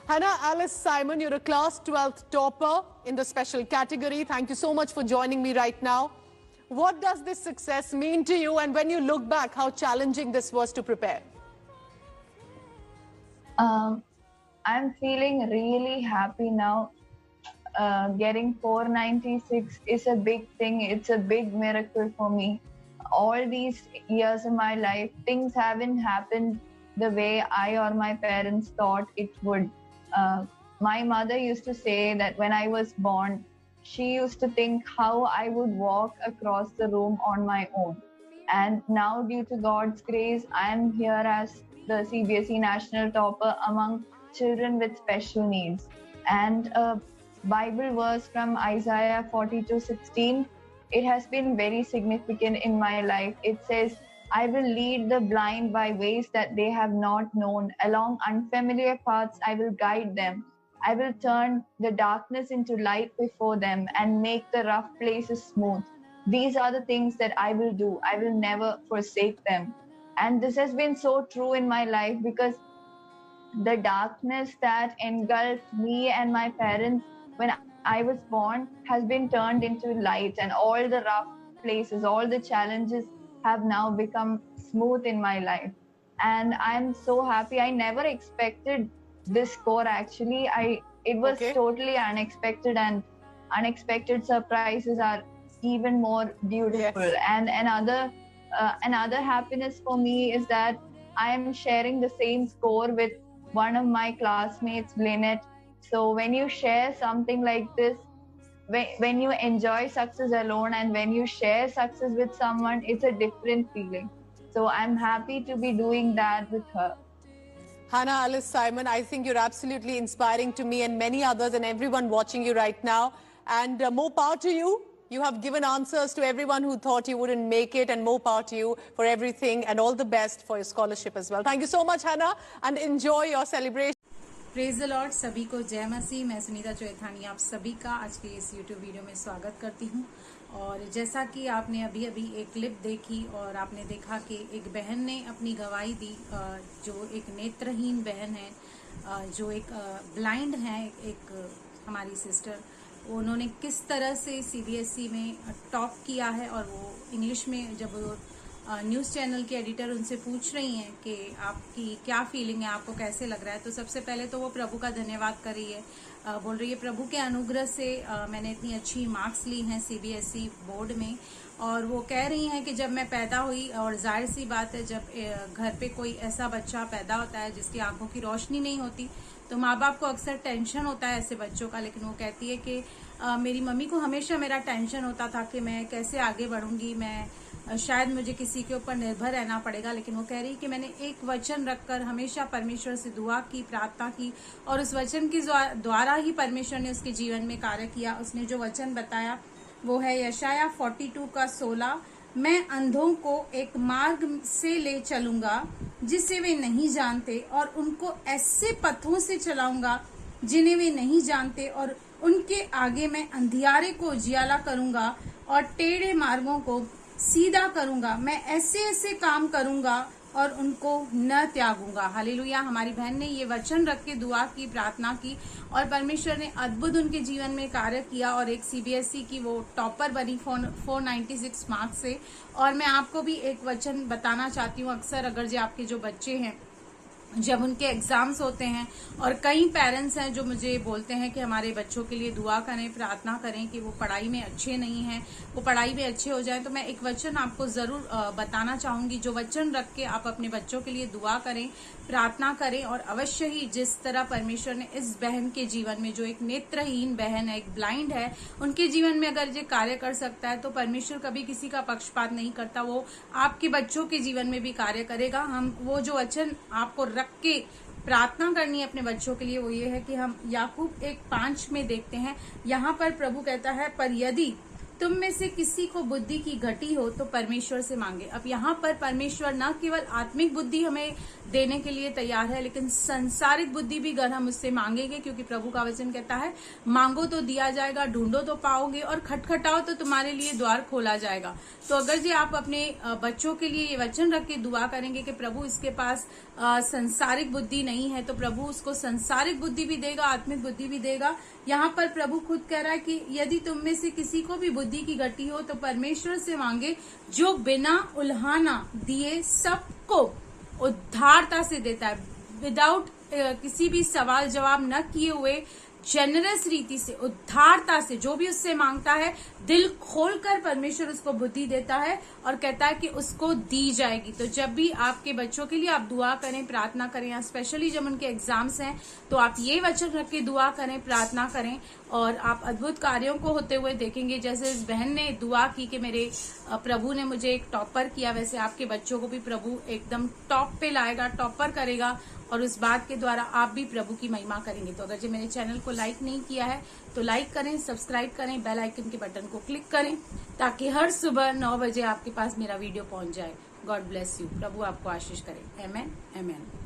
Hannah Alice Simon, you're a class 12th topper in the special category. Thank you so much for joining me right now. What does this success mean to you, and when you look back, how challenging this was to prepare? I'm feeling really happy now. Getting 496 is a big thing. It's a big miracle for me. All these years of my life, things haven't happened the way I or my parents thought it would. My mother used to say that when I was born, she used to think how I would walk across the room on my own. And now, due to God's grace, I am here as the CBSE national topper among children with special needs. And a Bible verse from Isaiah 42:16, it has been very significant in my life. It says, I will lead the blind by ways that they have not known. Along unfamiliar paths, I will guide them. I will turn the darkness into light before them and make the rough places smooth. These are the things that I will do. I will never forsake them. And this has been so true in my life, because the darkness that engulfed me and my parents when I was born has been turned into light, and all the rough places, all the challenges have now become smooth in my life. And I'm so happy. I never expected this score, actually. It was totally unexpected, and unexpected surprises are even more beautiful. Yes. And another happiness for me is that I am sharing the same score with one of my classmates, Lynette. So when you share something like this, when you enjoy success alone and when you share success with someone, it's a different feeling. So I'm happy to be doing that with her. Hannah Alice Simon, I think you're absolutely inspiring to me and many others and everyone watching you right now. And more power to you. You have given answers to everyone who thought you wouldn't make it, and more power to you for everything, and all the best for your scholarship as well. Thank you so much, Hannah, and enjoy your celebration. Praise the Lord, सभी को जय मसीह। मैं सुनीता चौथानी आप सभी का आज के इस यूट्यूब वीडियो में स्वागत करती हूं। और जैसा कि आपने अभी एक क्लिप देखी और आपने देखा कि एक बहन ने अपनी गवाही दी, जो एक नेत्रहीन बहन है, जो एक ब्लाइंड है, एक हमारी सिस्टर, उन्होंने किस तरह से सीबीएसई में टॉप किया है। और वो इंग्लिश में जब वो न्यूज़ चैनल के एडिटर उनसे पूछ रही हैं कि आपकी क्या फीलिंग है, आपको कैसे लग रहा है, तो सबसे पहले तो वो प्रभु का धन्यवाद कर रही है। बोल रही है प्रभु के अनुग्रह से मैंने इतनी अच्छी मार्क्स ली हैं सीबीएसई बोर्ड में। और वो कह रही हैं कि जब मैं पैदा हुई, और जाहिर सी बात है जब घर पे कोई ऐसा बच्चा पैदा होता है जिसकी आंखों की रोशनी नहीं होती, तो माँ बाप को अक्सर टेंशन होता है ऐसे बच्चों का। लेकिन वो कहती है कि मेरी मम्मी को हमेशा मेरा टेंशन होता था कि मैं कैसे आगे बढ़ूंगी, मैं शायद मुझे किसी के ऊपर निर्भर रहना पड़ेगा। लेकिन वो कह रही कि मैंने एक वचन रखकर हमेशा परमेश्वर से दुआ की, प्रार्थना की, और उस वचन के द्वारा ही परमेश्वर ने उसके जीवन में कार्य किया। उसने जो वचन बताया वो है यशाया 42:16, मैं अंधों को एक मार्ग से ले चलूंगा जिसे वे नहीं जानते, और उनको ऐसे पथों से चलाऊंगा जिन्हें वे नहीं जानते, और उनके आगे मैं अंधियारे को उजियाला करूंगा और टेढ़े मार्गों को सीधा करूंगा। मैं ऐसे ऐसे काम करूंगा और उनको न त्यागूंगा। हालेलुया। हमारी बहन ने ये वचन रख के दुआ की, प्रार्थना की, और परमेश्वर ने अद्भुत उनके जीवन में कार्य किया, और एक सीबीएसई की वो टॉपर बनी 496 मार्क्स से। और मैं आपको भी एक वचन बताना चाहती हूँ। अक्सर अगर जो आपके जो बच्चे हैं, जब उनके एग्जाम्स होते हैं, और कई पेरेंट्स हैं जो मुझे बोलते हैं कि हमारे बच्चों के लिए दुआ करें, प्रार्थना करें कि वो पढ़ाई में अच्छे नहीं हैं, वो पढ़ाई में अच्छे हो जाएं, तो मैं एक वचन आपको जरूर बताना चाहूंगी, जो वचन रख के आप अपने बच्चों के लिए दुआ करें, प्रार्थना करें। और अवश्य ही जिस तरह परमेश्वर ने इस बहन के जीवन में, जो एक नेत्रहीन बहन है, एक ब्लाइंड है, उनके जीवन में अगर ये कार्य कर सकता है, तो परमेश्वर कभी किसी का पक्षपात नहीं करता, वो आपके बच्चों के जीवन में भी कार्य करेगा। हम वो जो वचन आपको रख के प्रार्थना करनी है अपने बच्चों के लिए, वो ये है कि हम याकूब 1:5 में देखते हैं। यहाँ पर प्रभु कहता है, पर यदि तुम में से किसी को बुद्धि की घटी हो तो परमेश्वर से मांगे। अब यहाँ पर परमेश्वर न केवल आत्मिक बुद्धि हमें देने के लिए तैयार है, लेकिन संसारिक बुद्धि भी अगर हम उससे मांगेंगे, क्योंकि प्रभु का वचन कहता है मांगो तो दिया जाएगा, ढूंढो तो पाओगे, और खटखटाओ तो तुम्हारे लिए द्वार खोला जाएगा। तो अगर जी आप अपने बच्चों के लिए ये वचन रख के दुआ करेंगे कि प्रभु इसके पास संसारिक बुद्धि नहीं है, तो प्रभु उसको संसारिक बुद्धि भी देगा, आत्मिक बुद्धि भी देगा। यहाँ पर प्रभु खुद कह रहा है कि यदि तुम में से किसी को भी बुद्धि की गति हो तो परमेश्वर से मांगे, जो बिना उल्हाना दिए सबको उद्धारता से देता है, विदाउट किसी भी सवाल जवाब न किए हुए, जेनरस रीति से, उद्धारता से, जो भी उससे मांगता है दिल खोलकर परमेश्वर उसको बुद्धि देता है और कहता है कि उसको दी जाएगी। तो जब भी आपके बच्चों के लिए आप दुआ करें, प्रार्थना करें, या स्पेशली जब उनके एग्जाम्स हैं, तो आप ये वचन रख के दुआ करें, प्रार्थना करें, और आप अद्भुत कार्यों को होते हुए देखेंगे। जैसे इस बहन ने दुआ की कि मेरे प्रभु ने मुझे एक टॉपर किया, वैसे आपके बच्चों को भी प्रभु एकदम टॉप पे लाएगा, टॉपर करेगा, और उस बात के द्वारा आप भी प्रभु की महिमा करेंगे। तो अगर जो मेरे चैनल को लाइक नहीं किया है तो लाइक करें, सब्सक्राइब करें, बेल आइकन के बटन को क्लिक करें, ताकि हर सुबह 9 बजे आपके पास मेरा वीडियो पहुंच जाए। God bless you. प्रभु आपको आशीष करे। आमेन, आमेन।